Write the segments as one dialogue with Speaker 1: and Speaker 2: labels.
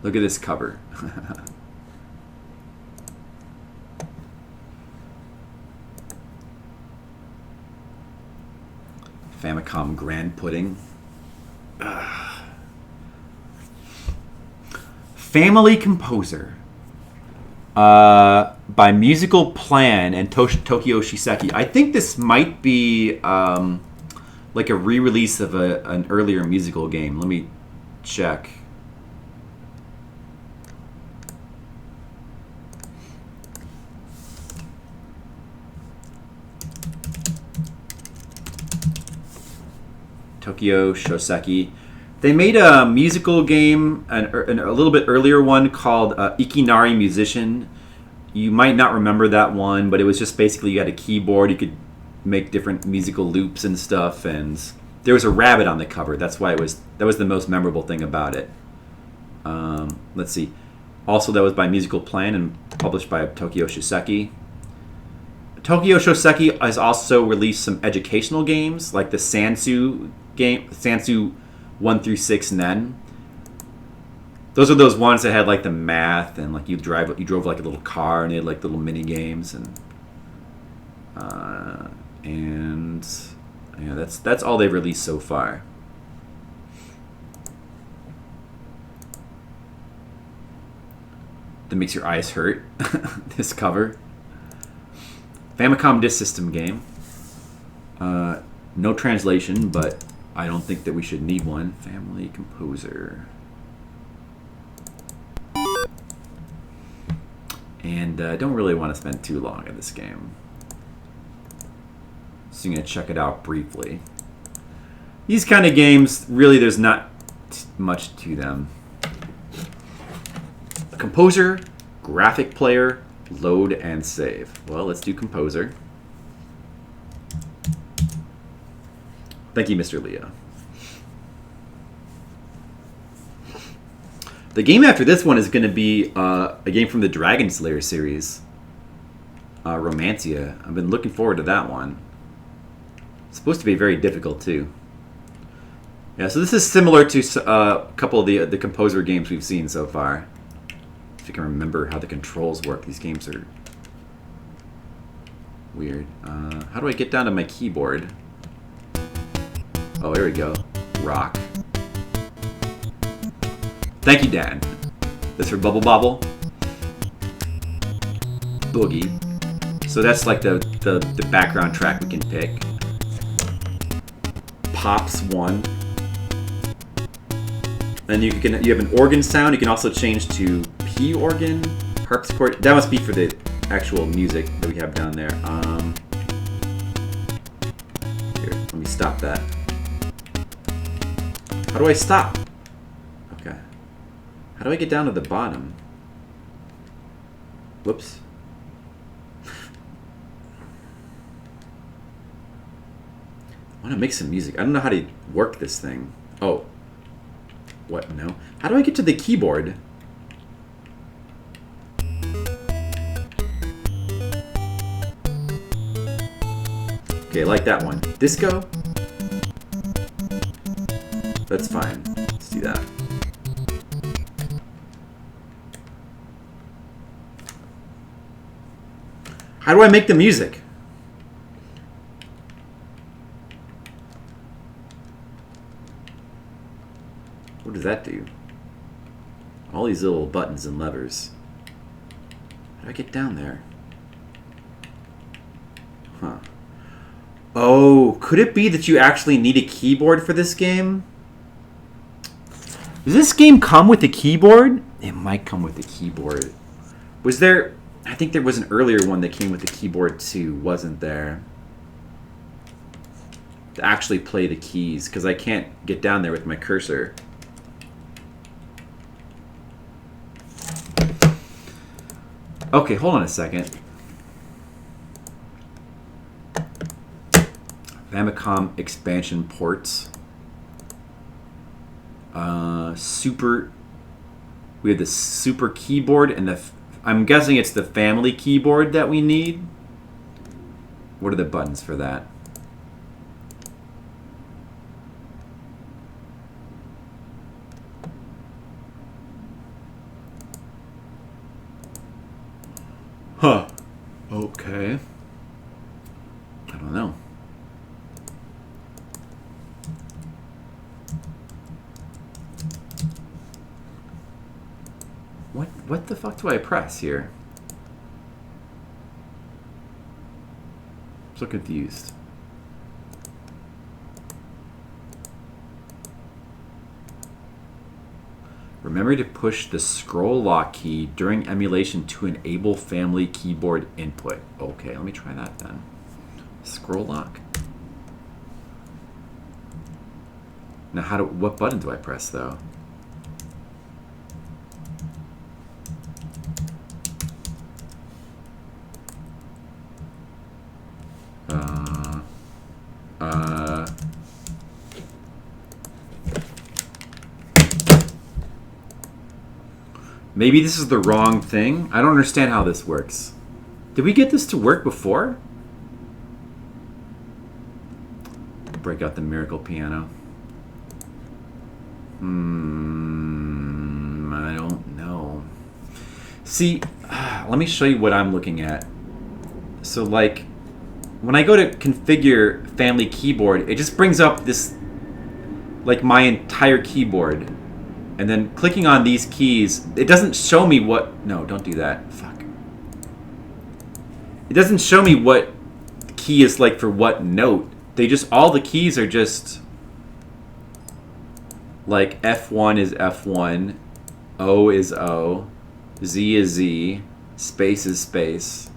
Speaker 1: Look at this cover. Famicom Grand Pudding. Family Composer. By Musical Plan and Tokyo Shoseki. I think this might be like a re-release of an earlier musical game. Let me check. Tokyo Shoseki. They made a musical game, a little bit earlier one called Ikinari Musician. You might not remember that one, but it was just basically you had a keyboard. You could make different musical loops and stuff, and there was a rabbit on the cover. That's why that was the most memorable thing about it. Let's see. Also, that was by Musical Plan and published by Tokyo Shoseki. Tokyo Shoseki has also released some educational games, like the Sansu game, Sansu 1 through 6 Nen. Those are those ones that had like the math and like you drove like a little car and they had like little mini games and yeah, that's all they've released so far. That makes your eyes hurt. This cover. Famicom Disk System game. No translation, but I don't think that we should need one. Family Composer. And I don't really want to spend too long in this game. So I'm going to check it out briefly. These kind of games, really, there's not much to them. A composer, graphic player, load and save. Well, let's do composer. Thank you, Mr. Leo. The game after this one is going to be a game from the Dragon Slayer series, Romancia. I've been looking forward to that one. It's supposed to be very difficult too. Yeah, so this is similar to a couple of the composer games we've seen so far. If you can remember how the controls work, these games are weird. How do I get down to my keyboard? Oh, here we go. Rock. Thank you, Dan. This for Bubble Bobble. Boogie. So that's like the background track we can pick. Pops 1. Then you have an organ sound. You can also change to P organ, harpsichord. That must be for the actual music that we have down there. Here, let me stop that. How do I stop? Okay. How do I get down to the bottom? Whoops. I want to make some music. I don't know how to work this thing. Oh. What? No. How do I get to the keyboard? Okay, I like that one. Disco? That's fine. Let's do that. How do I make the music? What does that do? All these little buttons and levers. How do I get down there? Huh. Oh, could it be that you actually need a keyboard for this game? Does this game come with a keyboard? It might come with a keyboard. Was there... I think there was an earlier one that came with a keyboard too, wasn't there? To actually play the keys, because I can't get down there with my cursor. Okay, hold on a second. Famicom expansion ports. Super. We have the super keyboard and the. I'm guessing it's the family keyboard that we need. What are the buttons for that? Huh. Okay. I don't know. What the fuck do I press here? I'm so confused. Remember to push the scroll lock key during emulation to enable family keyboard input. Okay, let me try that then. Scroll lock. Now what button do I press though? Maybe this is the wrong thing. I don't understand how this works. Did we get this to work before? Break out the miracle piano. I don't know. See, let me show you what I'm looking at. So like, when I go to configure family keyboard, it just brings up this, like my entire keyboard. And then clicking on these keys, it doesn't show me what... No, don't do that. Fuck. It doesn't show me what key is like for what note. They just... All the keys are just... Like F1 is F1, O is O, Z is Z, space is space.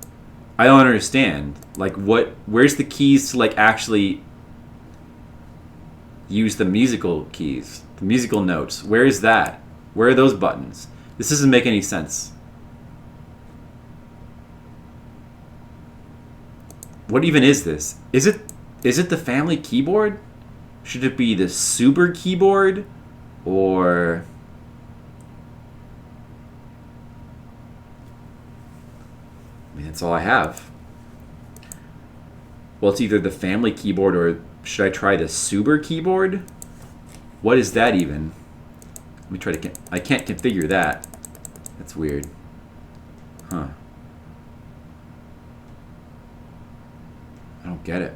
Speaker 1: I don't understand. Like what... Where's the keys to like actually use the musical keys? Musical notes. Where is that? Where are those buttons? This doesn't make any sense. What even is this? Is it the family keyboard? Should it be the Super keyboard? Or... I mean, that's all I have. Well, it's either the family keyboard or should I try the Super keyboard? What is that even? Let me try to... I can't configure that. That's weird. Huh. I don't get it.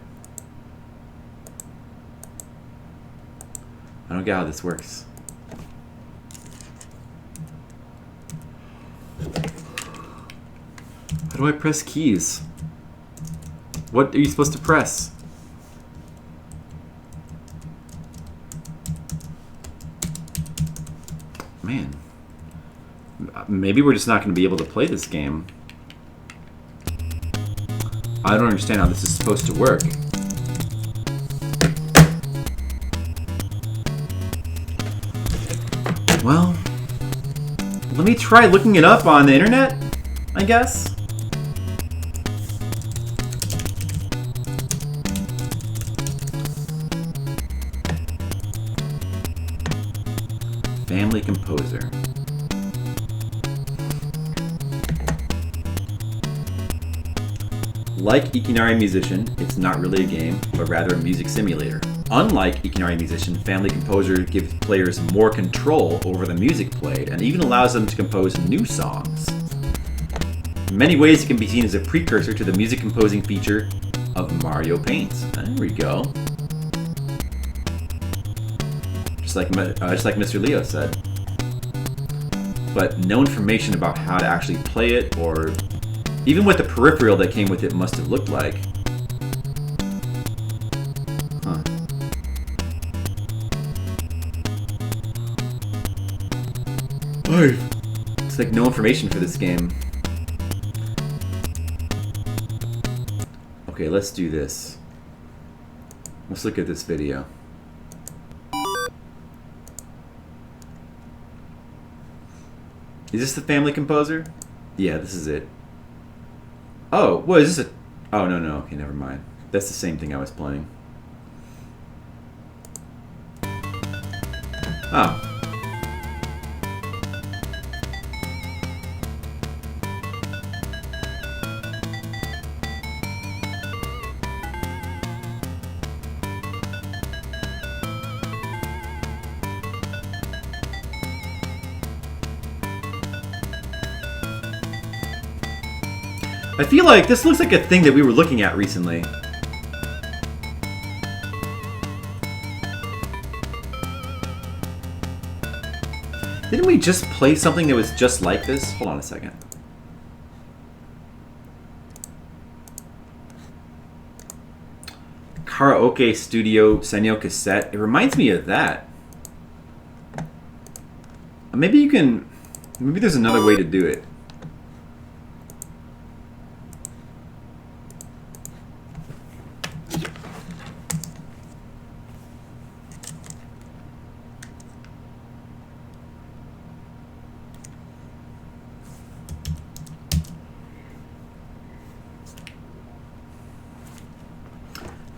Speaker 1: I don't get how this works. How do I press keys? What are you supposed to press? Man, maybe we're just not going to be able to play this game. I don't understand how this is supposed to work. Well, let me try looking it up on the internet, I guess. Family composer. Like Ikinari Musician, it's not really a game, but rather a music simulator. Unlike Ikinari Musician, Family Composer gives players more control over the music played and even allows them to compose new songs. In many ways, it can be seen as a precursor to the music composing feature of Mario Paint. There we go. Just like Mr. Leo said. But no information about how to actually play it, or even what the peripheral that came with it must have looked like. Huh. It's like no information for this game. Okay, let's do this. Let's look at this video. Is this the Family Composer? Yeah, this is it. Oh, what is this? Oh, no, no. Okay, never mind. That's the same thing I was playing. Oh. I feel like this looks like a thing that we were looking at recently. Didn't we just play something that was just like this? Hold on a second. Karaoke Studio Senyo cassette. It reminds me of that. Maybe you can... Maybe there's another way to do it.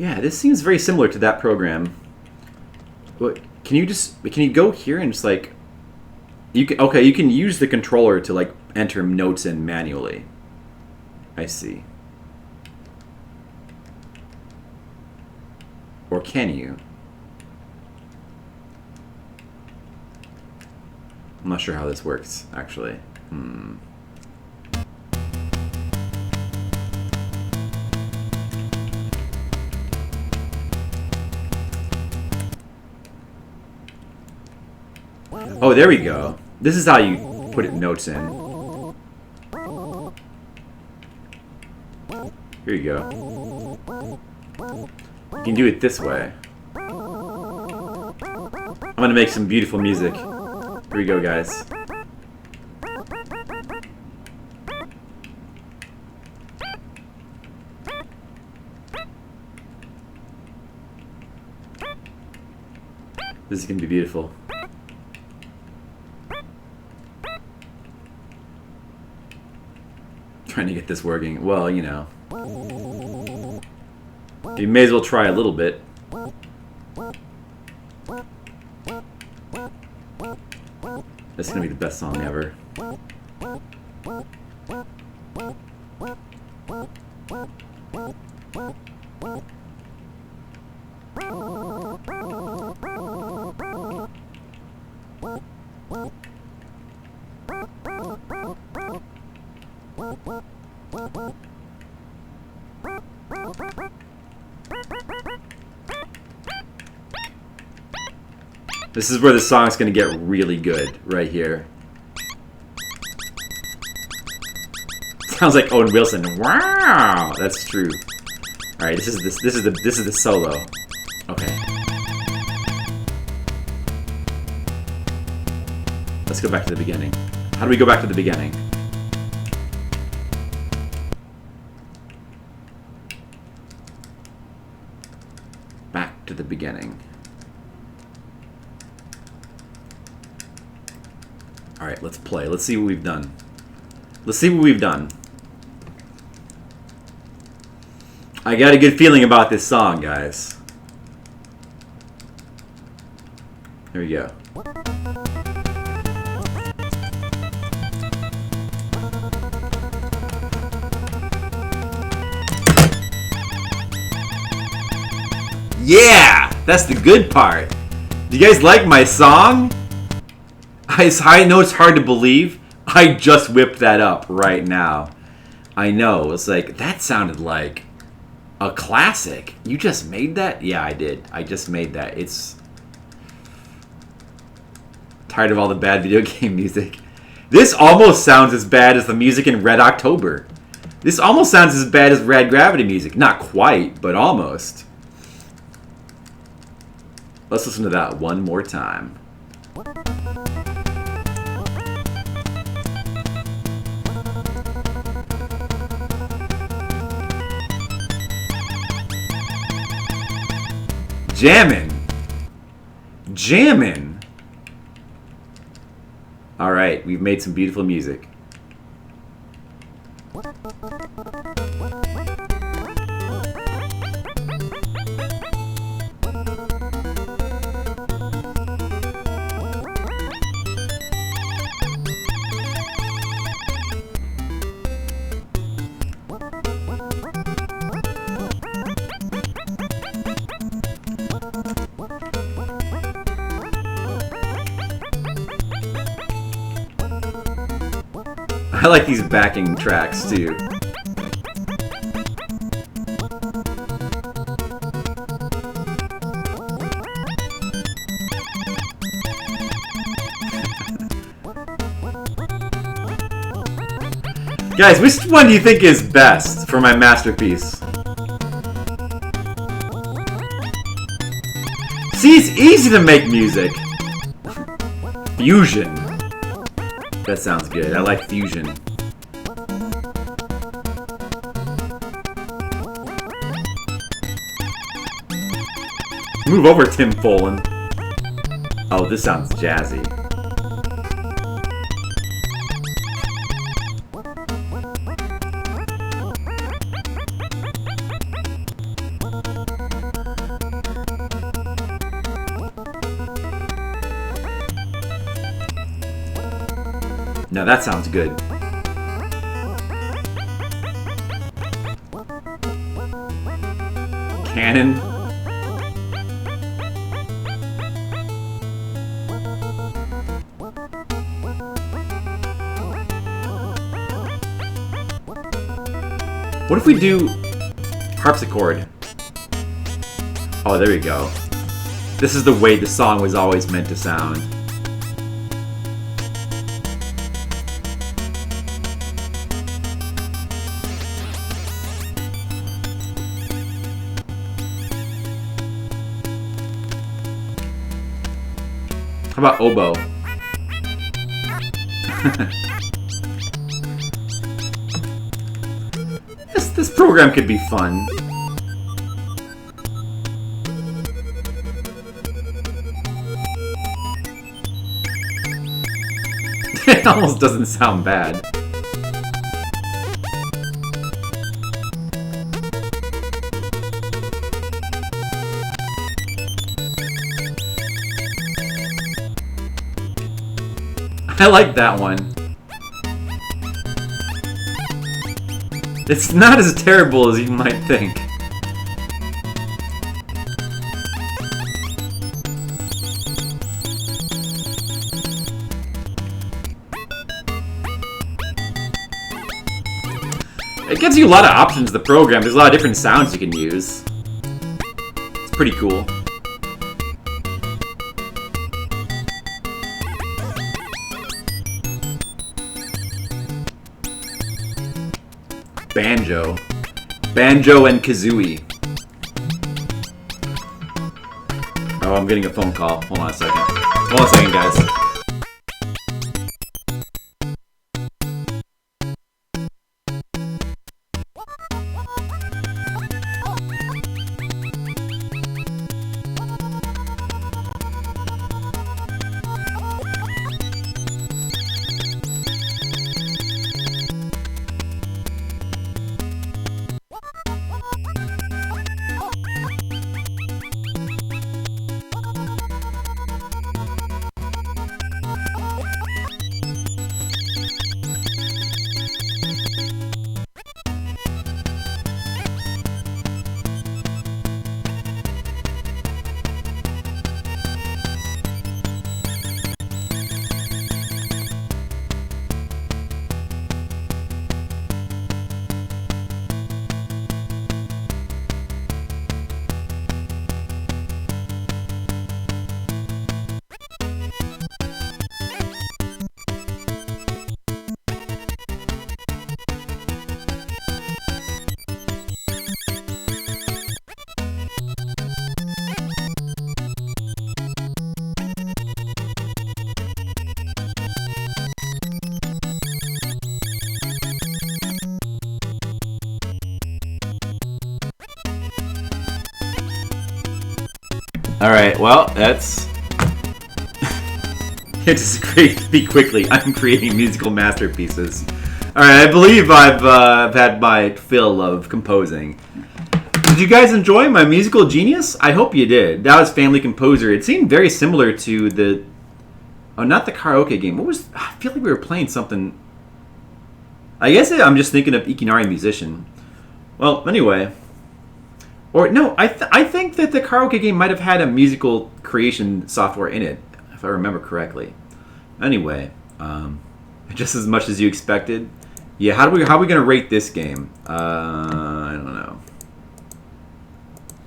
Speaker 1: Yeah, this seems very similar to that program. What can you go here and just like you can use the controller to like enter notes in manually. I see. Or can you? I'm not sure how this works actually. Oh, there we go. This is how you put notes in. Here you go. You can do it this way. I'm gonna make some beautiful music. Here we go, guys. This is gonna be beautiful. Trying to get this working. Well, you know. You may as well try a little bit. This is gonna be the best song ever. This is where the song's gonna get really good, right here. Sounds like Owen Wilson. Wow, that's true. All right, this is the solo. Okay. Let's go back to the beginning. How do we go back to the beginning? Back to the beginning. Alright, let's play. Let's see what we've done. Let's see what we've done. I got a good feeling about this song, guys. Here we go. Yeah! That's the good part. Do you guys like my song? I know it's hard to believe. I just whipped that up right now. I know. It's like, that sounded like a classic. You just made that? Yeah, I did. I just made that. It's... Tired of all the bad video game music. This almost sounds as bad as the music in Red October. This almost sounds as bad as Red Gravity music. Not quite, but almost. Let's listen to that one more time. Jammin'. Jammin'. Alright, we've made some beautiful music. I like these backing tracks too. Guys, which one do you think is best for my masterpiece? See, it's easy to make music. Fusion. That sounds good. I like fusion. Move over, Tim Follin. Oh, this sounds jazzy. No, that sounds good. Cannon. What if we do harpsichord? Oh, there we go. This is the way the song was always meant to sound. How about oboe? This program could be fun. It almost doesn't sound bad. I like that one. It's not as terrible as you might think. It gives you a lot of options, the program. There's a lot of different sounds you can use. It's pretty cool. Banjo. Banjo and Kazooie. Oh, I'm getting a phone call. Hold on a second. Hold on a second, guys. Alright, well, that's... It's great to speak quickly. I'm creating musical masterpieces. Alright, I believe I've had my fill of composing. Did you guys enjoy my musical genius? I hope you did. That was Family Composer. It seemed very similar to the... Oh, not the karaoke game. What was... I feel like we were playing something... I guess I'm just thinking of Ikinari Musician. Well, anyway... Or, no, I think that the karaoke game might have had a musical creation software in it, if I remember correctly. Anyway, just as much as you expected. Yeah, how are we going to rate this game? I don't know.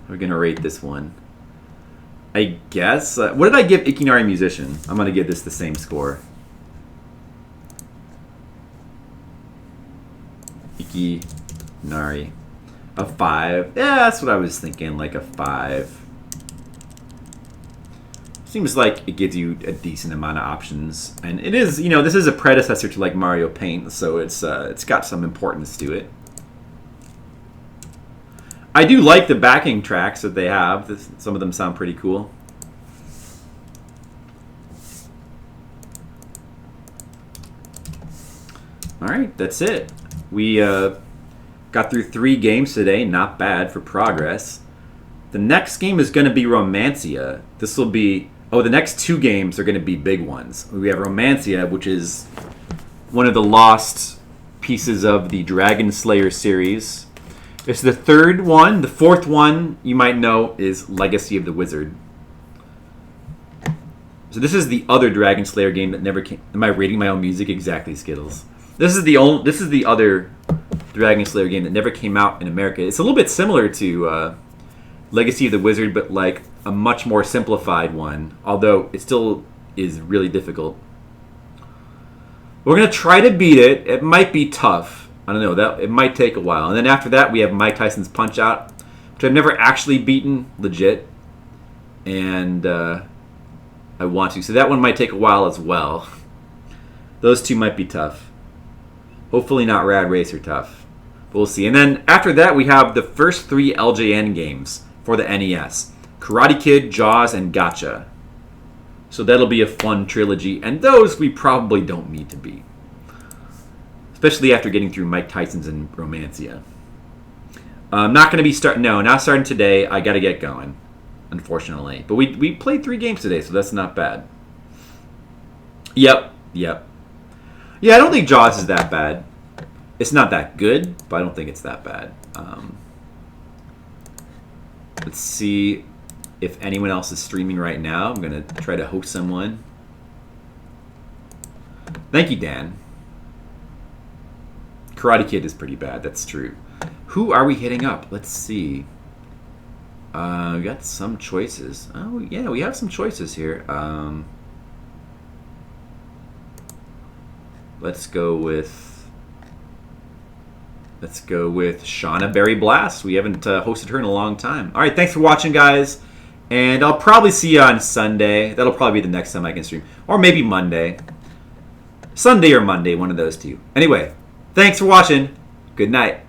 Speaker 1: How are we going to rate this one? I guess... what did I give Ikinari Musician? I'm going to give this the same score. Ikinari. A 5. Yeah, that's what I was thinking, like a 5. Seems like it gives you a decent amount of options. And it is, you know, this is a predecessor to like Mario Paint, so it's got some importance to it. I do like the backing tracks that they have. Some of them sound pretty cool. All right, that's it. We got through 3 games today. Not bad for progress. The next game is going to be Romancia. This will be... Oh, the next 2 games are going to be big ones. We have Romancia, which is one of the lost pieces of the Dragon Slayer series. It's the 3rd one. The 4th one, you might know, is Legacy of the Wizard. So this is the other Dragon Slayer game that never came... Am I reading my own music? Exactly, Skittles. This is the other Dragon Slayer game that never came out in America. It's a little bit similar to Legacy of the Wizard, but like a much more simplified one, although it still is really difficult. We're going to try to beat it. It might be tough. I don't know. It might take a while. And then after that, we have Mike Tyson's Punch-Out, which I've never actually beaten legit. And I want to. So that one might take a while as well. Those 2 might be tough. Hopefully not Rad Racer tough. But we'll see. And then after that, we have the first 3 LJN games for the NES. Karate Kid, Jaws, and Gotcha. So that'll be a fun trilogy. And those we probably don't need to beat. Especially after getting through Mike Tyson's and Romancia. Not going to be starting... No, not starting today. I got to get going. Unfortunately. But we played 3 games today, so that's not bad. Yep. Yeah, I don't think Jaws is that bad. It's not that good, but I don't think it's that bad. Let's see if anyone else is streaming right now. I'm going to try to host someone. Thank you, Dan. Karate Kid is pretty bad. That's true. Who are we hitting up? Let's see. We got some choices. Oh, yeah, we have some choices here. Let's go with Shauna Berry Blast. We haven't hosted her in a long time. All right, thanks for watching, guys. And I'll probably see you on Sunday. That'll probably be the next time I can stream. Or maybe Monday. Sunday or Monday, one of those 2. Anyway, thanks for watching. Good night.